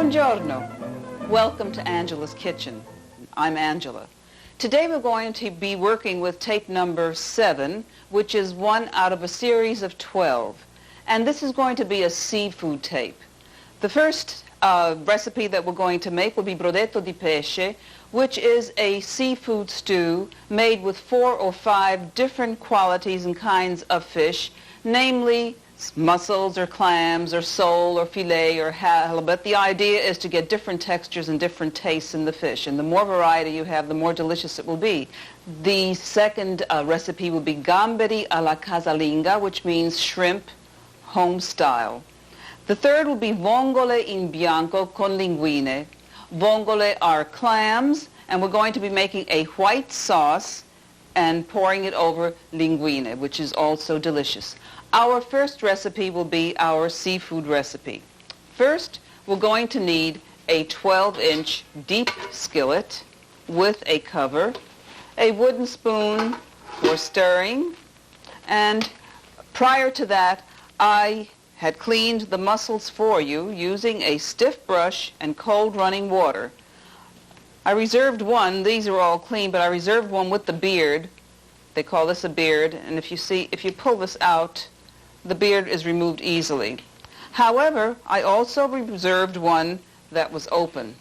Buongiorno. Welcome to Angela's Kitchen. I'm Angela. Today we're going to be working with tape number 7, which is one out of a series of 12. And this is going to be a seafood tape. The first recipe that we're going to make will be brodetto di pesce, which is a seafood stew made with 4 or 5 different qualities and kinds of fish, namely mussels or clams or sole or filet or halibut. The idea is to get different textures and different tastes in the fish, and the more variety you have, the more delicious it will be. The second recipe will be gamberi alla casalinga, which means shrimp home style. The third will be vongole in bianco con linguine. Vongole are clams, and we're going to be making a white sauce and pouring it over linguine, which is also delicious. Our first recipe will be our seafood recipe. First, we're going to need a 12-inch deep skillet with a cover, a wooden spoon for stirring, and prior to that, I had cleaned the mussels for you using a stiff brush and cold running water. I reserved one. These are all clean, but I reserved one with the beard. They call this a beard, and if you pull this out, the beard is removed easily. However, I also reserved one that was open.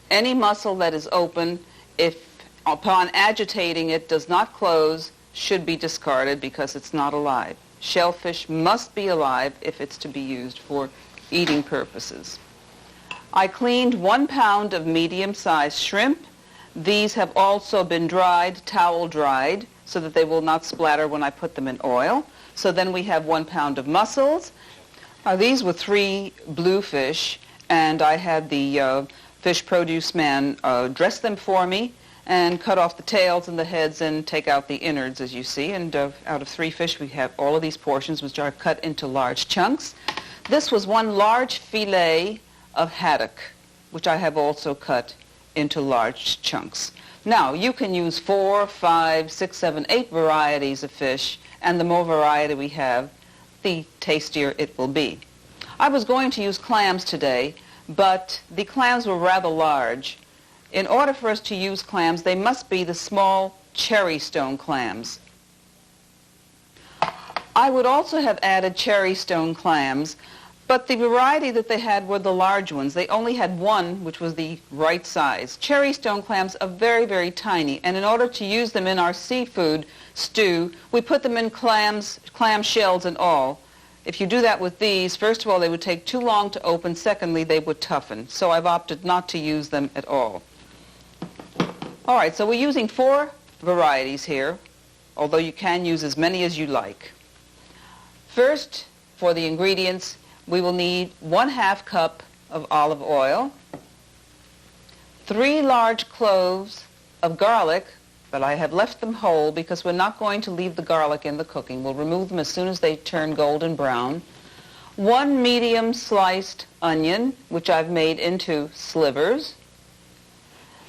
Any mussel that is open, if upon agitating it does not close, should be discarded because it's not alive. Shellfish must be alive if it's to be used for eating purposes. I cleaned 1 pound of medium-sized shrimp. These have also been dried, towel dried, so that they will not splatter when I put them in oil. So then we have 1 pound of mussels. These were 3 bluefish, and I had the fish produce man dress them for me and cut off the tails and the heads and take out the innards, as you see. And out of 3 fish, we have all of these portions, which are cut into large chunks. This was 1 large fillet of haddock, which I have also cut into large chunks. Now, you can use 4, 5, 6, 7, 8 varieties of fish, and the more variety we have, the tastier it will be. I was going to use clams today, but the clams were rather large. In order for us to use clams, they must be the small cherry stone clams. I would also have added cherry stone clams, but the variety that they had were the large ones. They only had 1, which was the right size. Cherry stone clams are very, very tiny, and in order to use them in our seafood stew, we put them in clam shells and all. If you do that with these, first of all, they would take too long to open. Secondly, they would toughen. So I've opted not to use them at all. All right, so we're using 4 varieties here, although you can use as many as you like. First, for the ingredients, we will need 1/2 cup of olive oil, 3 large cloves of garlic, but I have left them whole because we're not going to leave the garlic in the cooking. We'll remove them as soon as they turn golden brown. 1 medium sliced onion, which I've made into slivers.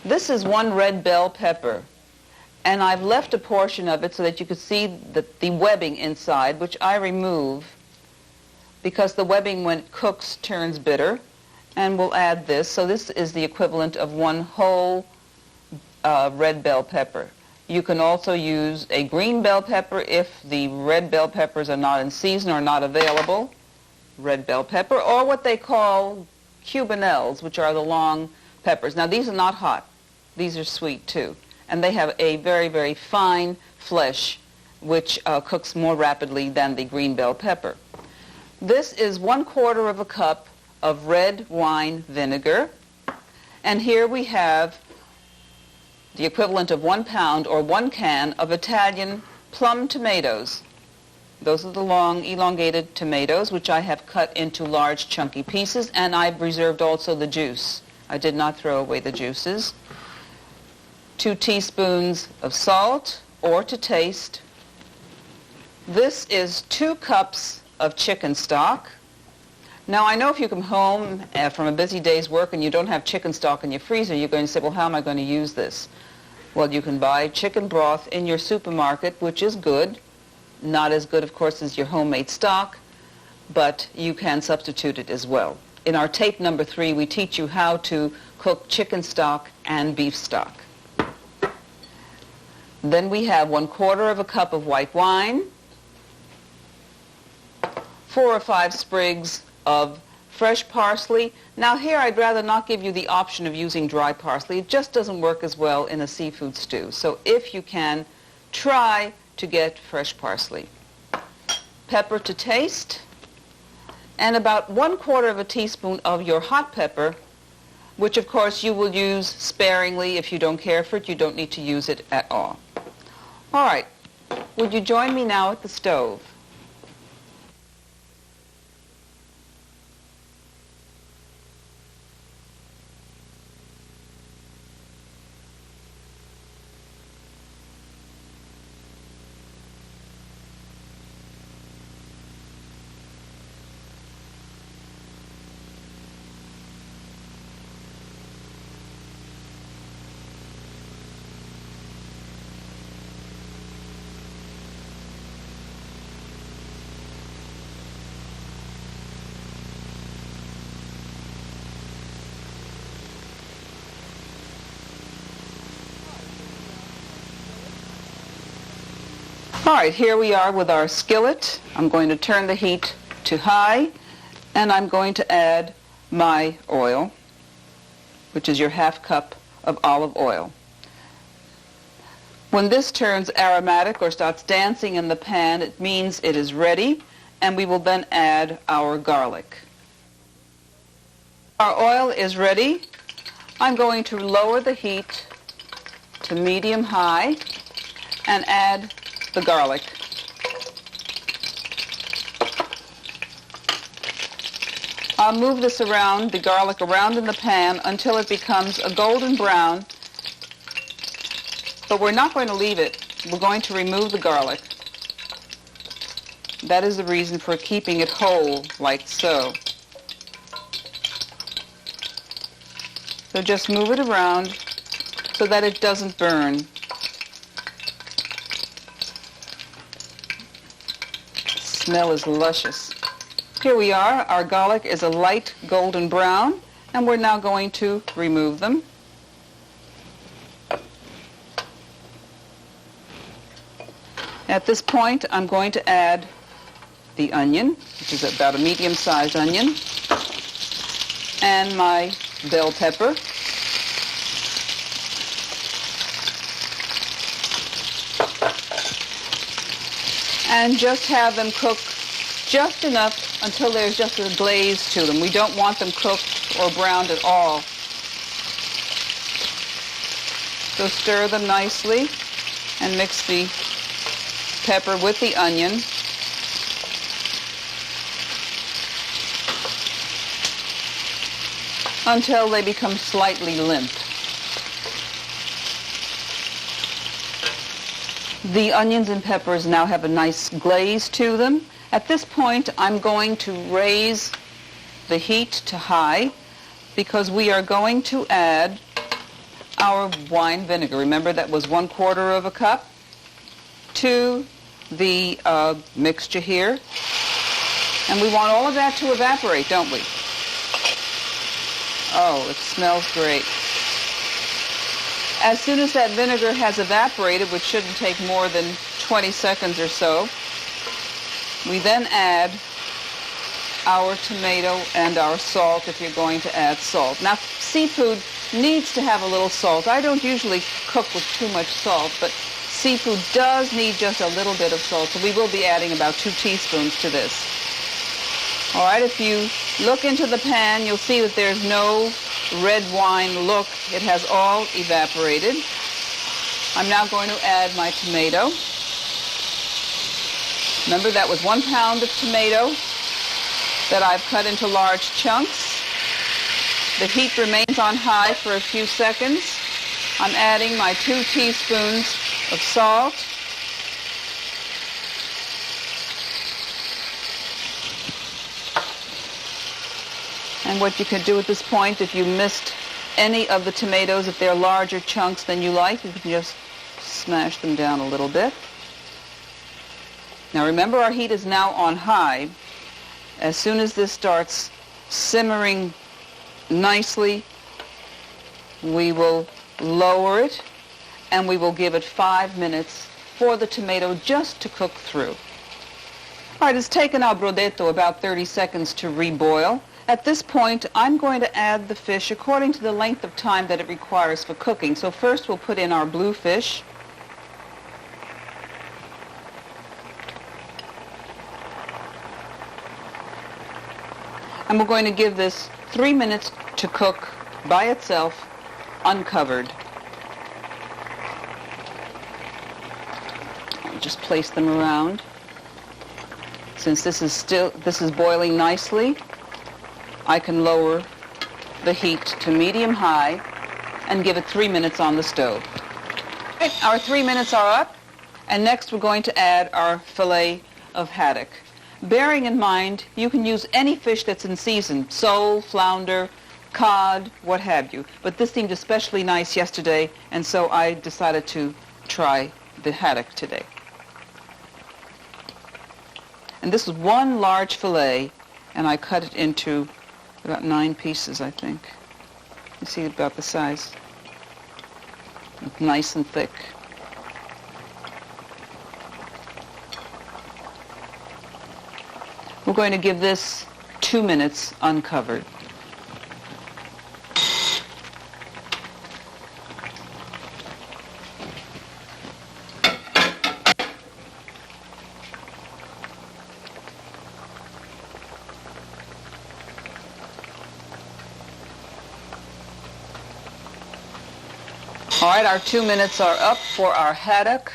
This is 1 red bell pepper, and I've left a portion of it so that you could see the webbing inside, which I remove because the webbing, when it cooks, turns bitter. And we'll add this. So this is the equivalent of 1 whole red bell pepper. You can also use a green bell pepper if the red bell peppers are not in season or not available. Red bell pepper, or what they call cubanelles, which are the long peppers. Now, these are not hot. These are sweet, too. And they have a very, very fine flesh, which cooks more rapidly than the green bell pepper. This is 1/4 cup of red wine vinegar. And here we have the equivalent of 1 pound or 1 can of Italian plum tomatoes. Those are the long, elongated tomatoes, which I have cut into large, chunky pieces, and I've reserved also the juice. I did not throw away the juices. 2 teaspoons of salt, or to taste. This is 2 cups of chicken stock. Now, I know if you come home from a busy day's work and you don't have chicken stock in your freezer, you're going to say, well, how am I going to use this? Well, you can buy chicken broth in your supermarket, which is good. Not as good, of course, as your homemade stock, but you can substitute it as well. in our tape number 3, we teach you how to cook chicken stock and beef stock. Then we have 1/4 cup of white wine, 4 or 5 sprigs of fresh parsley. Now here I'd rather not give you the option of using dry parsley. It just doesn't work as well in a seafood stew. So if you can, try to get fresh parsley. Pepper to taste, and about 1/4 teaspoon of your hot pepper, which of course you will use sparingly. If you don't care for it, you don't need to use it at all. All right, would you join me now at the stove? All right, here we are with our skillet. I'm going to turn the heat to high, and I'm going to add my oil, which is your 1/2 cup of olive oil. When this turns aromatic or starts dancing in the pan, it means it is ready, and we will then add our garlic. Our oil is ready. I'm going to lower the heat to medium-high and add the garlic. I'll move this around, the garlic around in the pan until it becomes a golden brown, but we're not going to leave it. We're going to remove the garlic. That is the reason for keeping it whole, like so. So just move it around so that it doesn't burn. Smell is luscious. Here we are. Our garlic is a light golden brown, and we're now going to remove them. At this point, I'm going to add the onion, which is about a medium-sized onion, and my bell pepper. And just have them cook just enough until there's just a glaze to them. We don't want them cooked or browned at all. So stir them nicely and mix the pepper with the onion. Until they become slightly limp. The onions and peppers now have a nice glaze to them. At this point, I'm going to raise the heat to high because we are going to add our wine vinegar. Remember, that was 1/4 cup to the mixture here. And we want all of that to evaporate, don't we? Oh, it smells great. As soon as that vinegar has evaporated, which shouldn't take more than 20 seconds or so, we then add our tomato and our salt if you're going to add salt. Now, seafood needs to have a little salt. I don't usually cook with too much salt, but seafood does need just a little bit of salt, so we will be adding about 2 teaspoons to this. All right, if you look into the pan, you'll see that there's no red wine look. It has all evaporated. I'm now going to add my tomato. Remember, that was 1 pound of tomato that I've cut into large chunks. The heat remains on high for a few seconds. I'm adding my 2 teaspoons of salt. And what you can do at this point, if you missed any of the tomatoes, if they're larger chunks than you like, you can just smash them down a little bit. Now remember, our heat is now on high. As soon as this starts simmering nicely, we will lower it and we will give it 5 minutes for the tomato just to cook through. All right, it's taken our brodetto about 30 seconds to reboil. At this point, I'm going to add the fish according to the length of time that it requires for cooking. So first we'll put in our blue fish. And we're going to give this 3 minutes to cook by itself, uncovered. I'll just place them around. Since this is boiling nicely, I can lower the heat to medium-high and give it 3 minutes on the stove. Our 3 minutes are up, and next we're going to add our fillet of haddock. Bearing in mind, you can use any fish that's in season, sole, flounder, cod, what have you. But this seemed especially nice yesterday, and so I decided to try the haddock today. And this is one large fillet, and I cut it into about 9 pieces, I think. You see about the size. It's nice and thick. We're going to give this 2 minutes uncovered. All right, our 2 minutes are up for our haddock.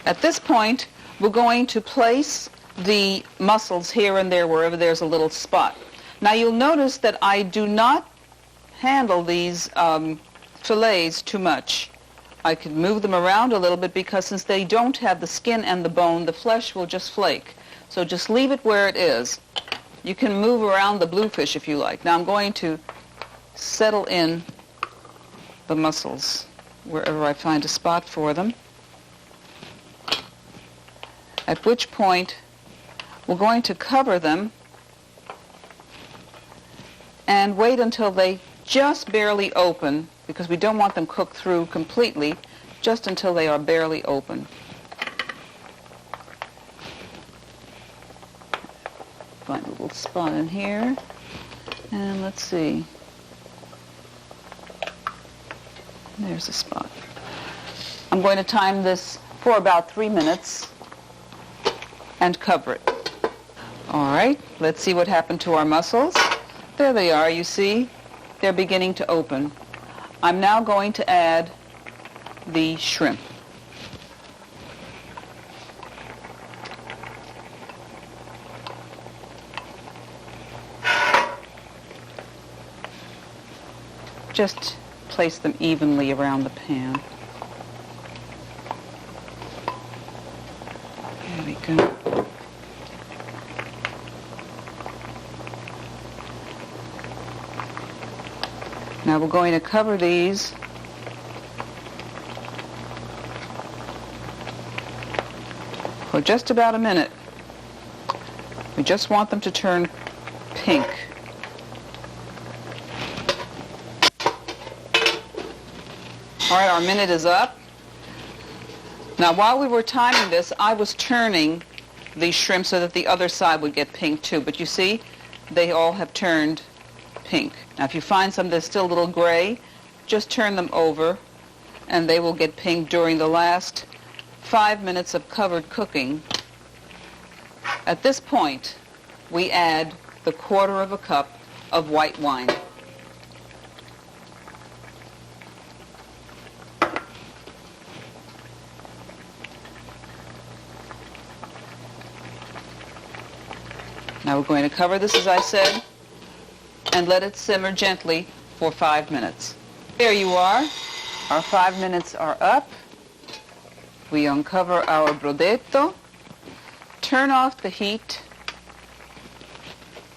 At this point, we're going to place the mussels here and there wherever there's a little spot. Now you'll notice that I do not handle these fillets too much. I can move them around a little bit because since they don't have the skin and the bone, the flesh will just flake. So just leave it where it is. You can move around the bluefish if you like. Now I'm going to settle in the mussels wherever I find a spot for them. At which point we're going to cover them and wait until they just barely open, because we don't want them cooked through completely, just until they are barely open. Find a little spot in here, and let's see. There's a spot. I'm going to time this for about 3 minutes and cover it. All right, let's see what happened to our mussels. There they are, you see. They're beginning to open. I'm now going to add the shrimp. Just place them evenly around the pan. There we go. Now we're going to cover these for just about a minute. We just want them to turn pink. All right, our minute is up. Now while we were timing this, I was turning the shrimp so that the other side would get pink too. But you see, they all have turned pink. Now if you find some that's still a little gray, just turn them over and they will get pink during the last 5 minutes of covered cooking. At this point, we add the 1/4 cup of white wine. Now we're going to cover this, as I said, and let it simmer gently for 5 minutes. There you are. Our 5 minutes are up. We uncover our brodetto. Turn off the heat.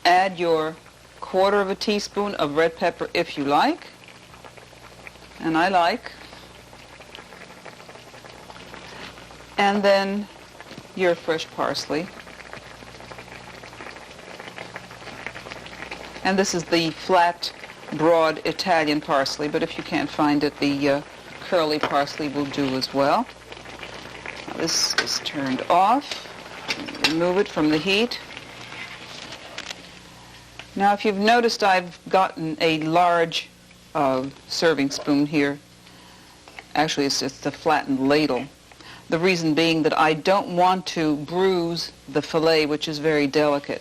Add your 1/4 teaspoon of red pepper if you like. And I like. And then your fresh parsley. And this is the flat, broad Italian parsley, but if you can't find it, the curly parsley will do as well. Now this is turned off. Remove it from the heat. Now if you've noticed, I've gotten a large serving spoon here. Actually, it's just a flattened ladle. The reason being that I don't want to bruise the fillet, which is very delicate.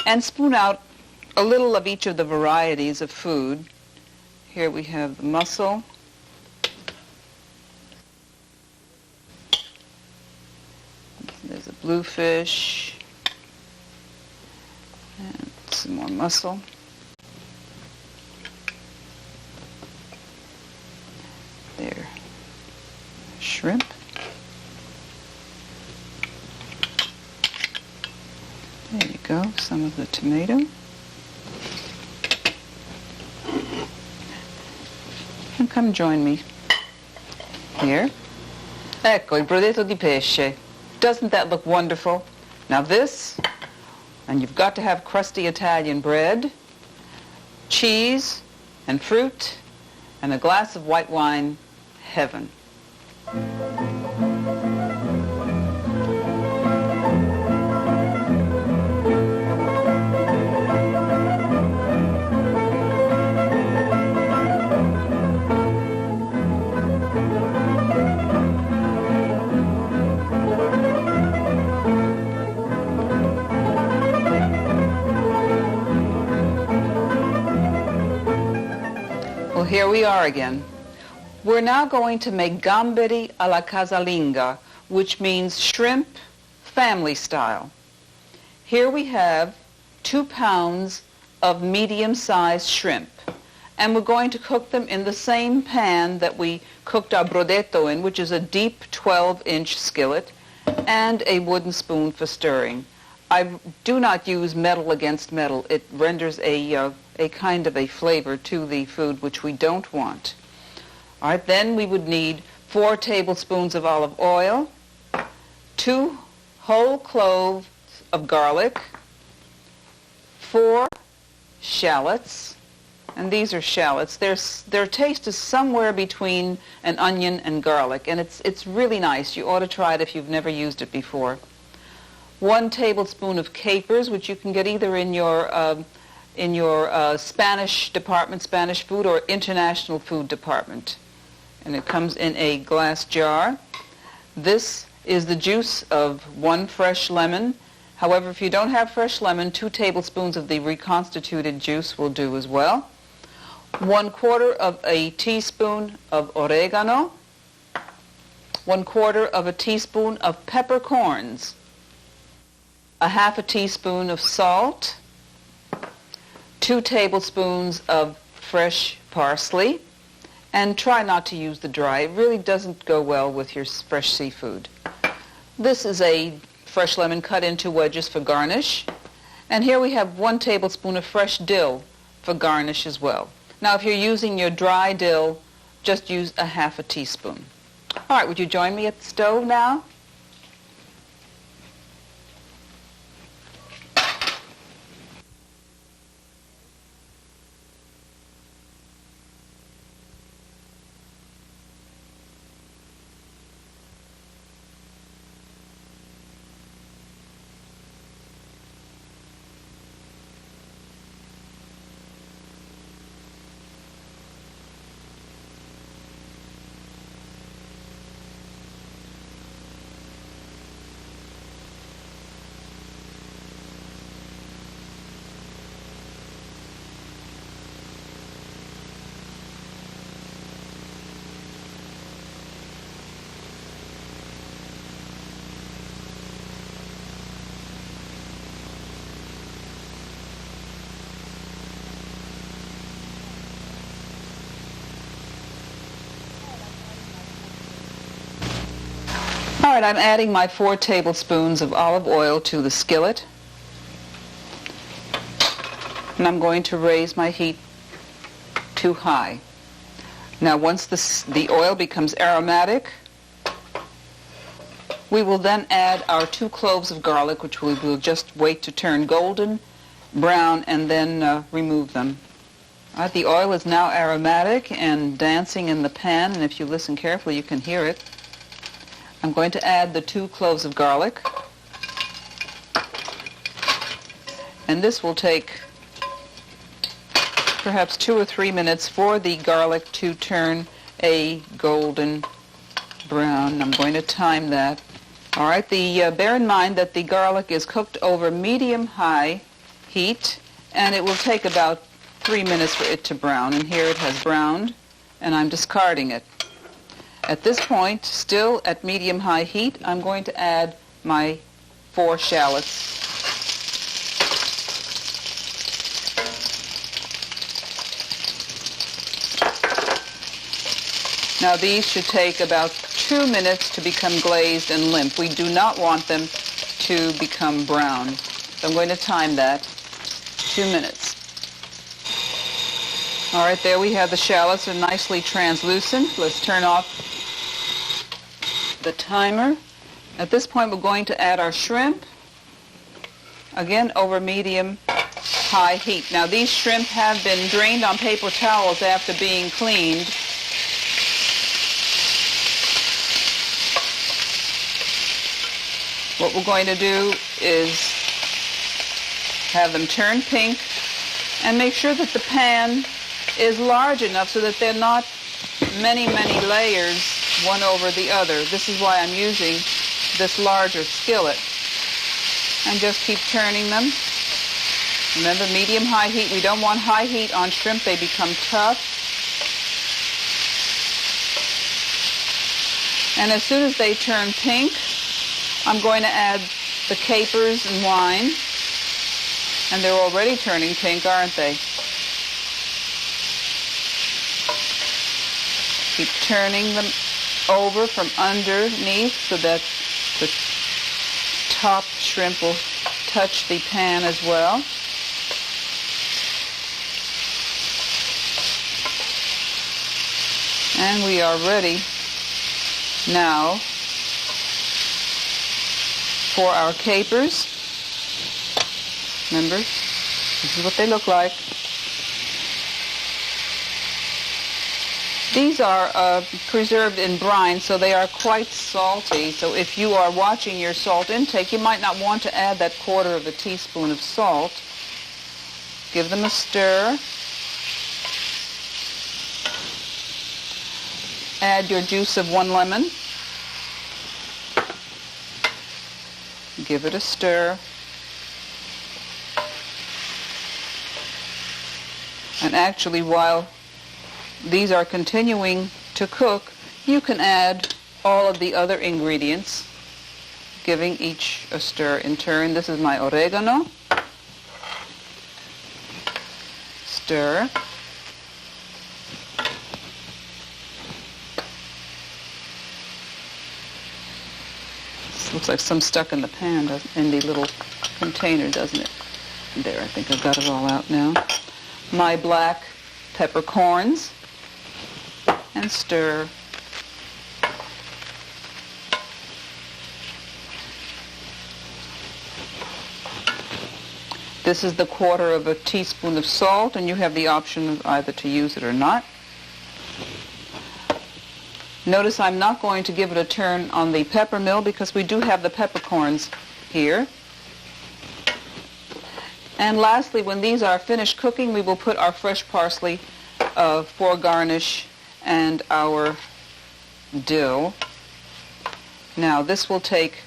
And spoon out a little of each of the varieties of food. Here we have the mussel. There's a bluefish. And some more mussel. There. Shrimp. There you go, some of the tomato. And come join me here. Ecco, il brodet di pesce. Doesn't that look wonderful? Now this, and you've got to have crusty Italian bread, cheese, and fruit, and a glass of white wine. Heaven. Well, here we are again. We're now going to make gamberi alla casalinga, which means shrimp family style. Here we have 2 pounds of medium-sized shrimp, and we're going to cook them in the same pan that we cooked our brodetto in, which is a deep 12-inch skillet, and a wooden spoon for stirring. I do not use metal against metal. It renders a kind of a flavor to the food which we don't want. All right, then we would need 4 tablespoons of olive oil, 2 whole cloves of garlic, 4 shallots, and these are shallots. Their taste is somewhere between an onion and garlic, and it's really nice. You ought to try it if you've never used it before. 1 tablespoon of capers, which you can get either in your Spanish department, Spanish food, or international food department. And it comes in a glass jar. This is the juice of 1 fresh lemon. However, if you don't have fresh lemon, 2 tablespoons of the reconstituted juice will do as well. 1/4 of a teaspoon of oregano. 1/4 of a teaspoon of peppercorns. 1/2 teaspoon of salt. 2 tablespoons of fresh parsley. And try not to use the dry. It really doesn't go well with your fresh seafood. This is a fresh lemon cut into wedges for garnish. And here we have 1 tablespoon of fresh dill for garnish as well. Now, if you're using your dry dill, just use 1/2 teaspoon. All right, would you join me at the stove now? All right, I'm adding my 4 tablespoons of olive oil to the skillet. And I'm going to raise my heat to high. Now, once the oil becomes aromatic, we will then add our 2 cloves of garlic, which we will just wait to turn golden. brown and then remove them. All right, the oil is now aromatic and dancing in the pan, and if you listen carefully you can hear it. I'm going to add the 2 cloves of garlic, and this will take perhaps 2 or 3 minutes for the garlic to turn a golden brown. I'm going to time that. All right, bear in mind that the garlic is cooked over medium-high heat, and it will take about 3 minutes for it to brown. And here it has browned, and I'm discarding it. At this point, still at medium-high heat, I'm going to add my 4 shallots. Now these should take about 2 minutes to become glazed and limp. We do not want them to become brown. So I'm going to time that, 2 minutes. All right, there we have the shallots. They're nicely translucent. Let's turn off the timer. At this point, we're going to add our shrimp, again over medium-high heat. Now these shrimp have been drained on paper towels after being cleaned. What we're going to do is have them turn pink and make sure that the pan is large enough so that they're not many layers one over the other. This is why I'm using this larger skillet. And just keep turning them. Remember, medium-high heat. We don't want high heat on shrimp. They become tough. And as soon as they turn pink, I'm going to add the capers and wine. And they're already turning pink, aren't they? Keep turning them over from underneath so that the top shrimp will touch the pan as well. And we are ready now for our capers. Remember, this is what they look like. These are preserved in brine, so they are quite salty. So if you are watching your salt intake, you might not want to add that 1/4 teaspoon of salt. Give them a stir. Add your juice of 1 lemon. Give it a stir. And actually, while these are continuing to cook, you can add all of the other ingredients, giving each a stir in turn. This is my oregano. Stir. This looks like some stuck in the pan, in the little container, doesn't it? There, I think I've got it all out now. My black peppercorns. And stir. This is the 1/4 teaspoon of salt, and you have the option of either to use it or not. Notice I'm not going to give it a turn on the pepper mill because we do have the peppercorns here. And lastly, when these are finished cooking, we will put our fresh parsley for garnish and our dill. Now this will take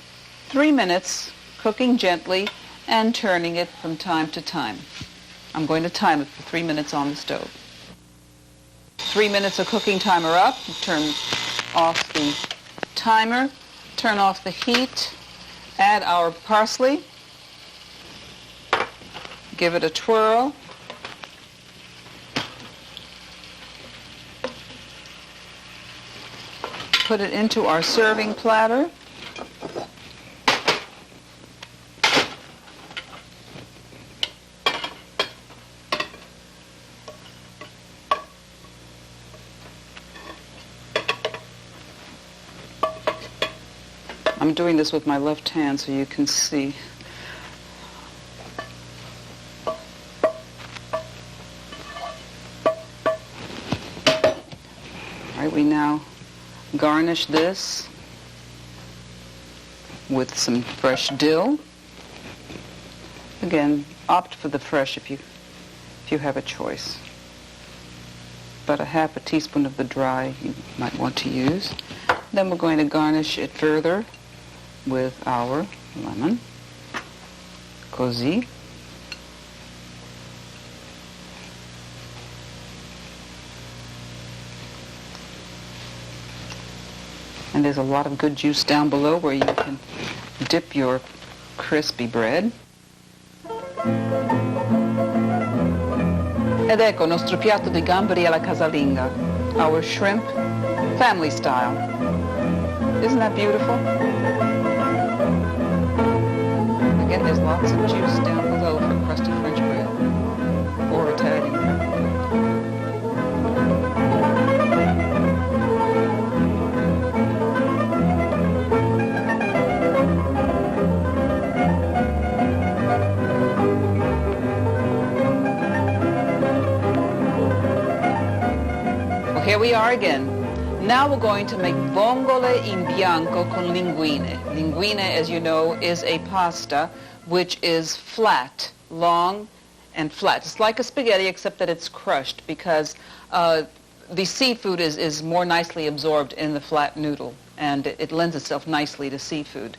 3 minutes cooking gently and turning it from time to time. I'm going to time it for 3 minutes on the stove. 3 minutes of cooking time are up. Turn off the timer, turn off the heat, add our parsley, give it a twirl. Put it into our serving platter. I'm doing this with my left hand so you can see. All right, we now garnish this with some fresh dill. Again, opt for the fresh if you have a choice. But a half a teaspoon of the dry you might want to use. Then we're going to garnish it further with our lemon. Così. And there's a lot of good juice down below where you can dip your crispy bread. Ed ecco il nostro piatto di gamberi alla casalinga, our shrimp family style. Isn't that beautiful? Again, there's lots of juice down below for crusty French bread or Italian bread. Here we are again. Now we're going to make vongole in bianco con linguine. Linguine, as you know, is a pasta which is flat, long and flat. It's like a spaghetti except that it's crushed because the seafood is more nicely absorbed in the flat noodle and it lends itself nicely to seafood.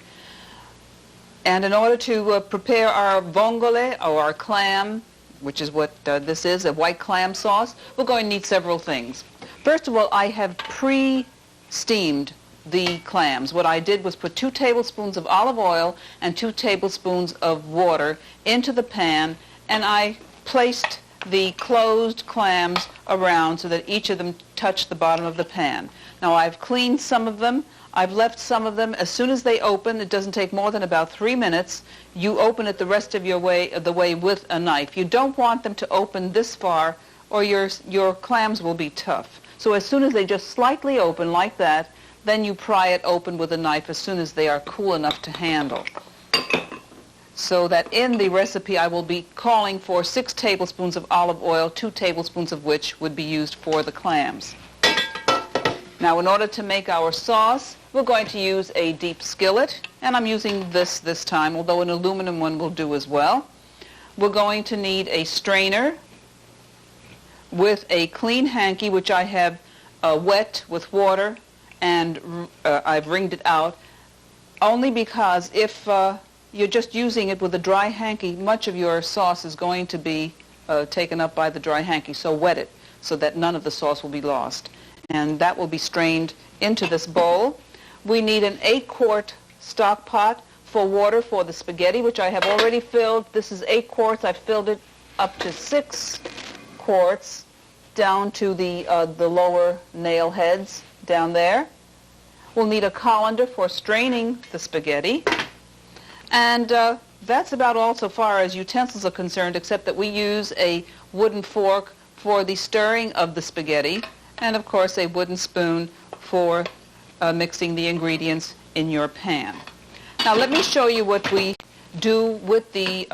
And in order to prepare our vongole or our clam, which is what this is, a white clam sauce, we're going to need several things. First of all, I have pre-steamed the clams. What I did was put 2 tablespoons of olive oil and 2 tablespoons of water into the pan, and I placed the closed clams around so that each of them touched the bottom of the pan. Now I've cleaned some of them. I've left some of them. As soon as they open, it doesn't take more than about 3 minutes. You open it the rest of the way with a knife. You don't want them to open this far or your clams will be tough. So as soon as they just slightly open like that, then you pry it open with a knife as soon as they are cool enough to handle. So that in the recipe I will be calling for 6 tablespoons of olive oil, 2 tablespoons of which would be used for the clams. Now in order to make our sauce, we're going to use a deep skillet, and I'm using this time, although an aluminum one will do as well. We're going to need a strainer with a clean hanky, which I have wet with water, and I've wringed it out, only because if you're just using it with a dry hanky, much of your sauce is going to be taken up by the dry hanky, so wet it so that none of the sauce will be lost. And that will be strained into this bowl. We need an 8-quart stock pot for water for the spaghetti, which I have already filled. This is 8 quarts. I've filled it up to 6 quarts down to the lower nail heads down there. We'll need a colander for straining the spaghetti. And that's about all so far as utensils are concerned, except that we use a wooden fork for the stirring of the spaghetti, and of course a wooden spoon for mixing the ingredients in your pan. Now let me show you what we do with the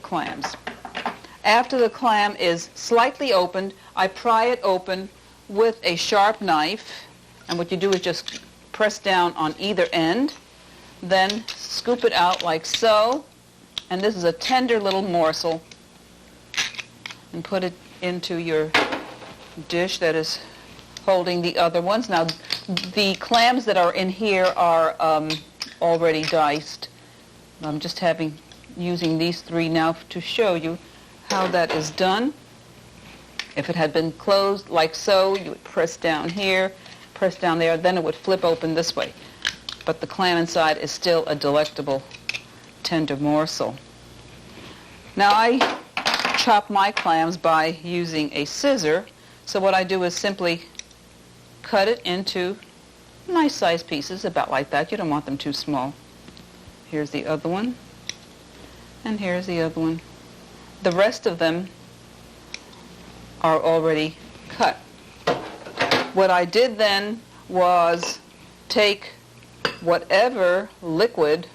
clams. After the clam is slightly opened, I pry it open with a sharp knife, and what you do is just press down on either end, then scoop it out like so, and this is a tender little morsel, and put it into your dish that is holding the other ones. Now the clams that are in here are already diced. I'm just using these 3 now to show you how that is done. If it had been closed like so, you would press down here, press down there, then it would flip open this way. But the clam inside is still a delectable, tender morsel. Now I chop my clams by using a scissor, so what I do is simply cut it into nice sized pieces, about like that. You don't want them too small. Here's the other one, and here's the other one. The rest of them are already cut. What I did then was take whatever liquid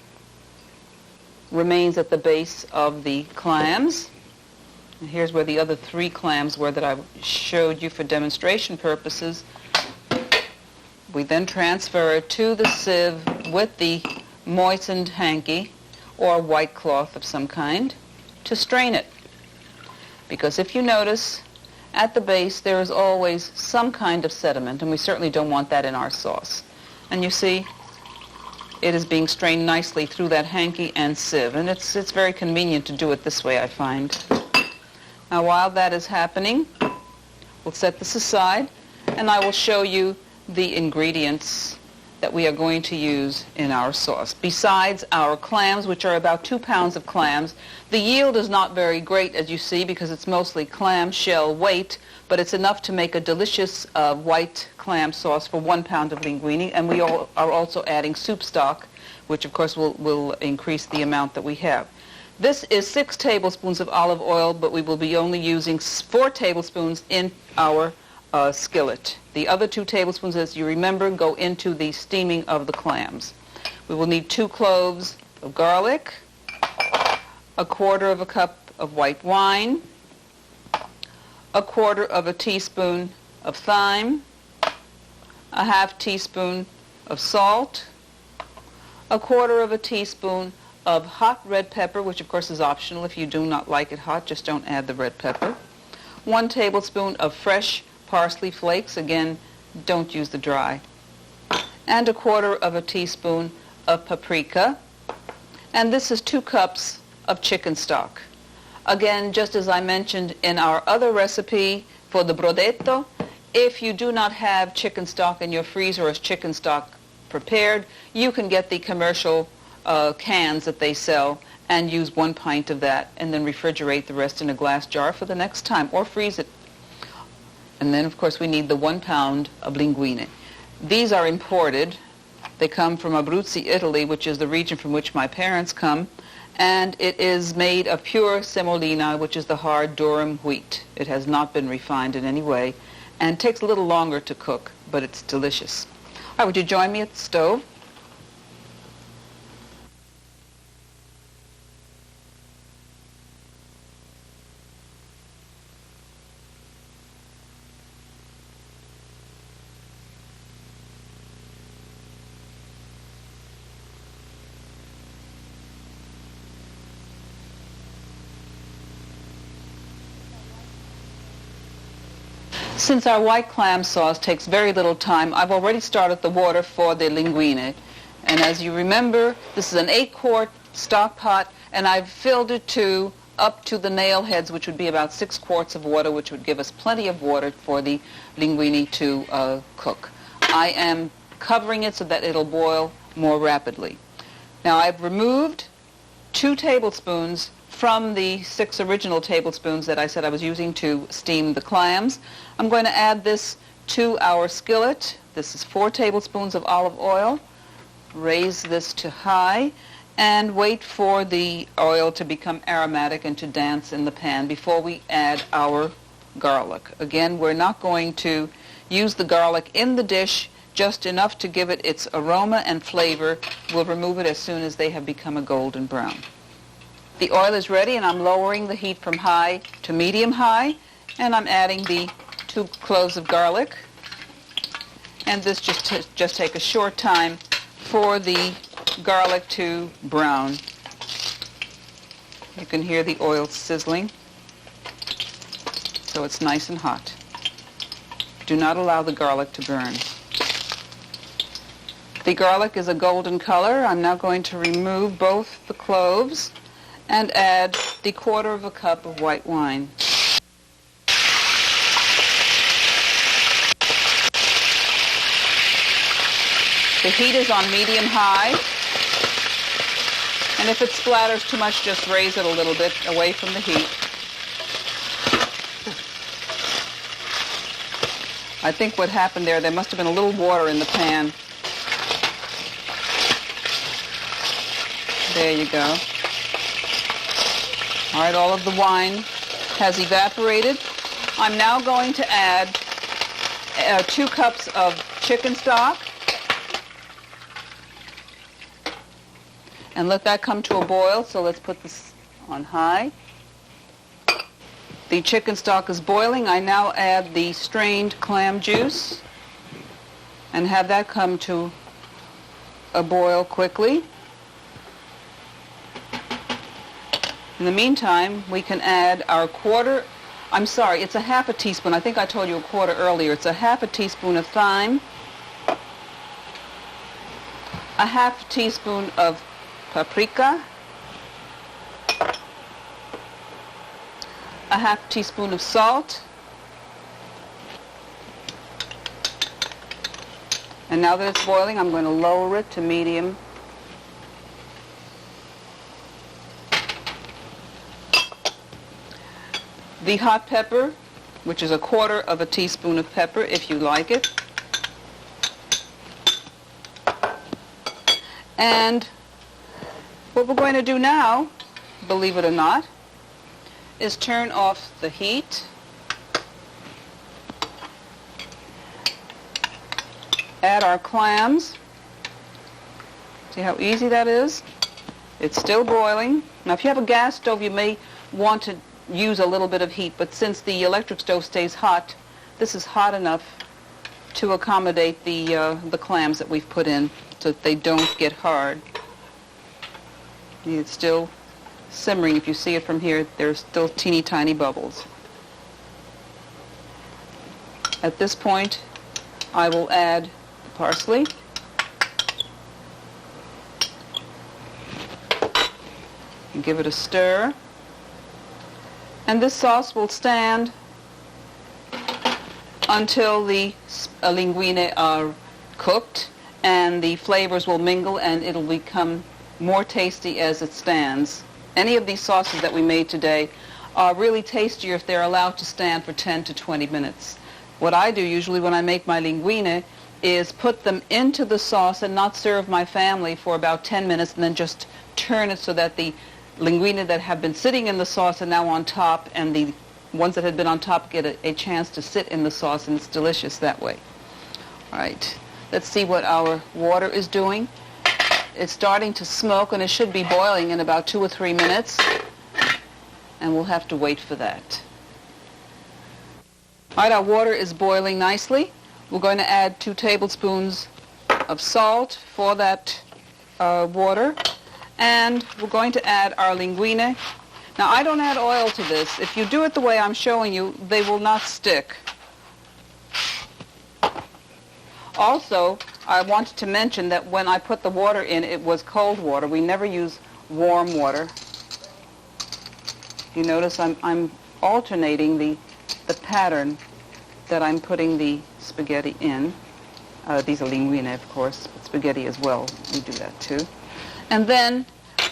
remains at the base of the clams. And here's where the other 3 clams were that I showed you for demonstration purposes. We then transfer it to the sieve with the moistened hanky or white cloth of some kind to strain it. Because if you notice, at the base there is always some kind of sediment, and we certainly don't want that in our sauce. And you see, it is being strained nicely through that hanky and sieve, and it's very convenient to do it this way, I find. Now, while that is happening, we'll set this aside, and I will show you the ingredients that we are going to use in our sauce. Besides our clams, which are about 2 pounds of clams, the yield is not very great, as you see, because it's mostly clam shell weight, but it's enough to make a delicious white clam sauce for 1 pound of linguine, and we are also adding soup stock, which of course will increase the amount that we have. This is 6 tablespoons of olive oil, but we will be only using 4 tablespoons in our skillet. The other 2 tablespoons, as you remember, go into the steaming of the clams. We will need 2 cloves of garlic, 1/4 cup of white wine, 1/4 teaspoon of thyme, 1/2 teaspoon of salt, 1/4 teaspoon of hot red pepper, which of course is optional. If you do not like it hot, just don't add the red pepper. 1 tablespoon of fresh parsley flakes, again, don't use the dry, and 1/4 teaspoon of paprika, and this is 2 cups of chicken stock. Again, just as I mentioned in our other recipe for the brodetto, if you do not have chicken stock in your freezer as chicken stock prepared, you can get the commercial cans that they sell and use 1 pint of that, and then refrigerate the rest in a glass jar for the next time, or freeze it. And then, of course, we need the 1 pound of linguine. These are imported. They come from Abruzzi, Italy, which is the region from which my parents come, and it is made of pure semolina, which is the hard durum wheat. It has not been refined in any way, and takes a little longer to cook, but it's delicious. All right, would you join me at the stove? Since our white clam sauce takes very little time, I've already started the water for the linguine. And as you remember, this is an 8-quart stock pot, and I've filled it up to the nail heads, which would be about 6 quarts of water, which would give us plenty of water for the linguine to cook. I am covering it so that it'll boil more rapidly. Now, I've removed 2 tablespoons from the 6 original tablespoons that I said I was using to steam the clams. I'm going to add this to our skillet. This is 4 tablespoons of olive oil. Raise this to high and wait for the oil to become aromatic and to dance in the pan before we add our garlic. Again, we're not going to use the garlic in the dish, just enough to give it its aroma and flavor. We'll remove it as soon as they have become a golden brown. The oil is ready, and I'm lowering the heat from high to medium-high, and I'm adding the 2 cloves of garlic. And this just take a short time for the garlic to brown. You can hear the oil sizzling, so it's nice and hot. Do not allow the garlic to burn. The garlic is a golden color. I'm now going to remove both the cloves and add the 1/4 cup of white wine. The heat is on medium-high, and if it splatters too much, just raise it a little bit away from the heat. I think what happened there must have been a little water in the pan. There you go. All right, all of the wine has evaporated. I'm now going to add 2 cups of chicken stock and let that come to a boil. So let's put this on high. The chicken stock is boiling. I now add the strained clam juice. and have that come to a boil quickly. In the meantime, we can add our it's a half a teaspoon. I think I told you a quarter earlier. It's a half a teaspoon of thyme, a half teaspoon of paprika, a half teaspoon of salt, and now that it's boiling, I'm going to lower it to medium. The hot pepper, which is a quarter of a teaspoon of pepper if you like it. And what we're going to do now, believe it or not, is turn off the heat. Add our clams. See how easy that is? It's still boiling. Now if you have a gas stove, you may want to use a little bit of heat, but since the electric stove stays hot, this is hot enough to accommodate the clams that we've put in so that they don't get hard. It's still simmering. If you see it from here, there's still teeny tiny bubbles. At this point, I will add parsley. And give it a stir. And this sauce will stand until the linguine are cooked and the flavors will mingle and it'll become more tasty as it stands. Any of these sauces that we made today are really tastier if they're allowed to stand for 10 to 20 minutes. What I do usually when I make my linguine is put them into the sauce and not serve my family for about 10 minutes and then just turn it so that the linguine that have been sitting in the sauce are now on top, and the ones that had been on top get a chance to sit in the sauce, and it's delicious that way. All right, let's see what our water is doing. It's starting to smoke, and it should be boiling in about 2 or 3 minutes, and we'll have to wait for that. All right, our water is boiling nicely. We're going to add 2 tablespoons of salt for that water. And we're going to add our linguine. Now, I don't add oil to this. If you do it the way I'm showing you, they will not stick. Also, I wanted to mention that when I put the water in, it was cold water. We never use warm water. You notice I'm alternating the pattern that I'm putting the spaghetti in. These are linguine, of course, but spaghetti as well. We do that too. And then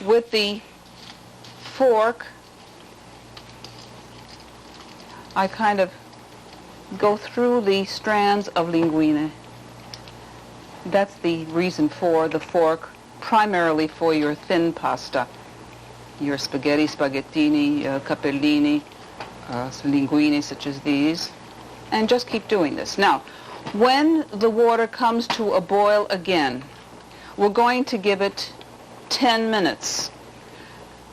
with the fork, I kind of go through the strands of linguine. That's the reason for the fork, primarily for your thin pasta, your spaghetti, spaghettini, capellini, linguine such as these, and just keep doing this. Now, when the water comes to a boil again, we're going to give it 10 minutes.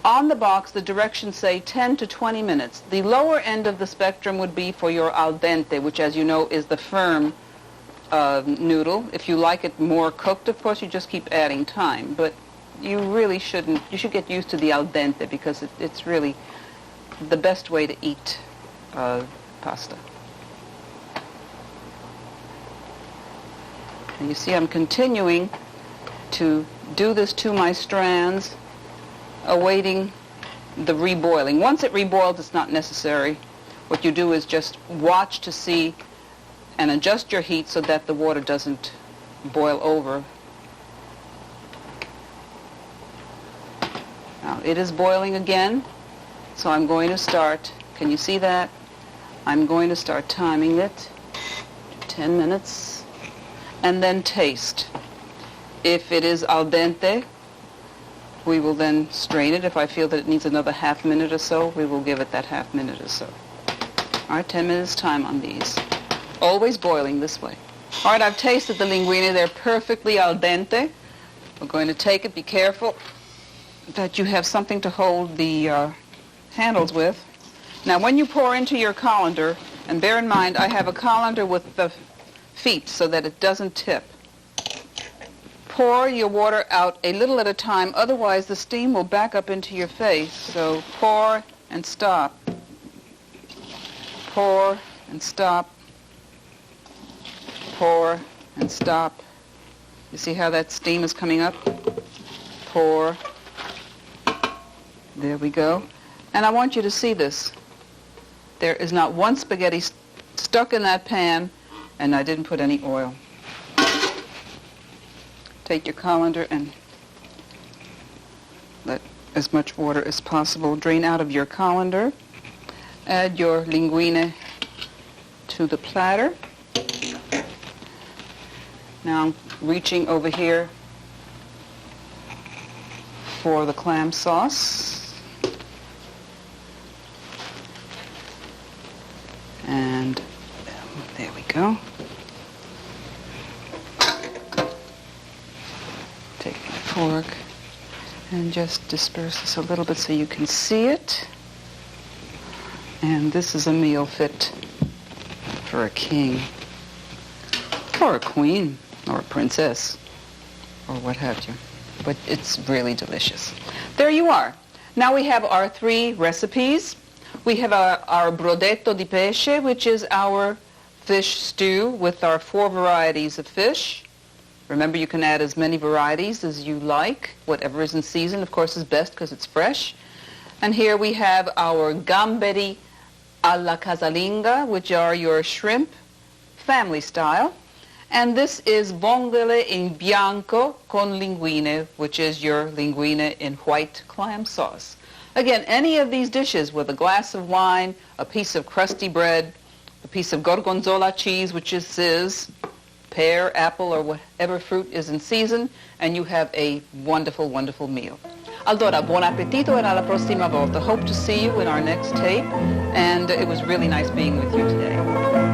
On the box, the directions say 10 to 20 minutes. The lower end of the spectrum would be for your al dente, which, as you know, is the firm noodle. If you like it more cooked, of course, you just keep adding time. But you really shouldn't. You should get used to the al dente because it's really the best way to eat pasta. And you see I'm continuing to do this to my strands, awaiting the reboiling. Once it reboils, it's not necessary. What you do is just watch to see and adjust your heat so that the water doesn't boil over. Now, it is boiling again, so I'm going to start. Can you see that? I'm going to start timing it to 10 minutes and then taste. If it is al dente, we will then strain it. If I feel that it needs another half minute or so, we will give it that half minute or so. All right, 10 minutes time on these. Always boiling this way. All right, I've tasted the linguine. They're perfectly al dente. We're going to take it. Be careful that you have something to hold the handles with. Now, when you pour into your colander, and bear in mind, I have a colander with the feet so that it doesn't tip. Pour your water out a little at a time, otherwise the steam will back up into your face. So pour and stop. Pour and stop. Pour and stop. You see how that steam is coming up? Pour. There we go. And I want you to see this. There is not one spaghetti stuck in that pan, and I didn't put any oil. Take your colander and let as much water as possible drain out of your colander. Add your linguine to the platter. Now I'm reaching over here for the clam sauce. And there we go. Take my fork and just disperse this a little bit so you can see it. And this is a meal fit for a king, or a queen, or a princess, or what have you. But it's really delicious. There you are. Now we have our 3 recipes. We have our brodetto di pesce, which is our fish stew with our 4 varieties of fish. Remember, you can add as many varieties as you like. Whatever is in season, of course, is best because it's fresh. And here we have our gamberi alla casalinga, which are your shrimp, family style. And this is vongole in bianco con linguine, which is your linguine in white clam sauce. Again, any of these dishes with a glass of wine, a piece of crusty bread, a piece of gorgonzola cheese, which is pear, apple, or whatever fruit is in season, and you have a wonderful, wonderful meal. Allora, buon appetito e alla prossima volta. Hope to see you in our next tape, and it was really nice being with you today.